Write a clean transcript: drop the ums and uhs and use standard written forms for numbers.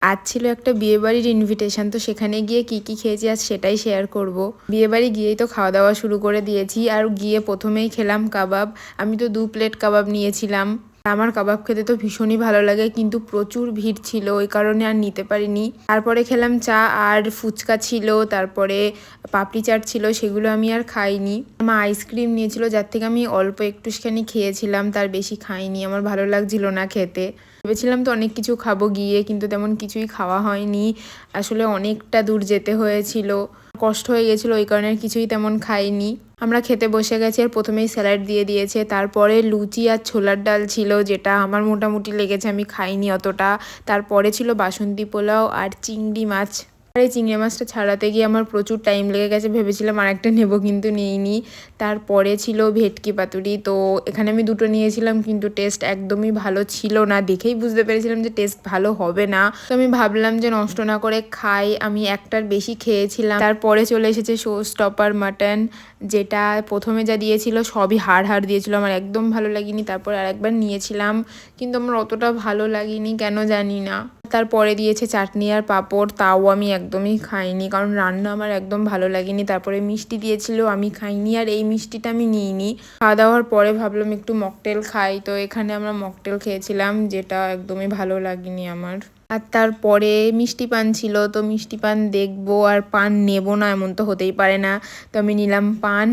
আজ ছিল একটা বিয়েবাড়ির ইনভিটেশন, তো সেখানে গিয়ে কি কি খেয়েছি আজ সেটাই শেয়ার করব। বিয়েবাড়ি গিয়েই তো খাওয়া দাওয়া শুরু করে দিয়েছি, আর গিয়ে প্রথমেই খেলাম কাবাব। আমি তো 2 প্লেট কাবাব নিয়েছিলাম। আমার কাবাব খেতে তো ভীষণই ভালো লাগে, কিন্তু প্রচুর ভিড় ছিল, ওই কারণে আর নিতে পারিনি। তারপরে খেলাম চা আর ফুচকা ছিল, তারপরে পাপড়ি চাট ছিল, সেগুলো আমি আর খাইনি। মা আইসক্রিম নিয়েছিল, যার থেকে আমি অল্প একটুখানি খেয়েছিলাম, তার বেশি খাইনি, আমার ভালো লাগছিল না খেতে। ভেবেছিলাম তো অনেক কিছু খাবো গিয়ে, কিন্তু তেমন কিছুই খাওয়া হয়নি। আসলে অনেকটা দূর যেতে হয়েছিল, কষ্ট হয়ে গেছিলো, ওই কারণে কিছুই তেমন খাইনি। আমরা খেতে বসে গেছি, আর প্রথমেই স্যালাড দিয়ে দিয়েছে, তারপরে লুচি আর ছোলার ডাল ছিল, যেটা আমার মোটামুটি লেগেছে, আমি খাইনি অতটা। তারপরে ছিল বাসন্তী পোলাও আর চিংড়ি মাছ। আর এই চিংড়ি মাছটা ছাড়াতে গিয়ে আমার প্রচুর টাইম লেগে গেছে, ভেবেছিলাম আরেকটা নেবো কিন্তু নিইনি। তারপরে ছিল ভেটকি পাতুরি, তো এখানে আমি 2টো নিয়েছিলাম, কিন্তু টেস্ট একদমই ভালো ছিল না, দেখেই বুঝতে পেরেছিলাম যে টেস্ট ভালো হবে না। তো আমি ভাবলাম যে নষ্ট না করে খাই, আমি একটার বেশি খেয়েছিলাম। তারপরে চলে এসেছে শো স্টপার মাটন, যেটা প্রথমে যা দিয়েছিল সবই হাড় হাড় দিয়েছিল, আমার একদম ভালো লাগেনি। তারপরে আরেকবার নিয়েছিলাম, কিন্তু আমার অতটা ভালো লাগেনি, কেন জানি না। তারপরে দিয়েছে চাটনি আর পাঁপড়, তাও আমি একদমই খাইনি, কারণ রান্না আমার একদম ভালো লাগেনি। তারপরে মিষ্টি দিয়েছিল, আমি খাইনি, আর এই মিষ্টিটা আমি নিইনি। খাওয়া দাওয়ার পরে ভাবলাম একটু মকটেল খাই, তো এখানে আমরা মকটেল খেয়েছিলাম, যেটা একদমই ভালো লাগেনি আমার। আর তারপরে মিষ্টি পান ছিল, তো মিষ্টি পান দেখবো আর পান নেবো না এমন তো হতেই পারে না, তো আমি নিলাম পান।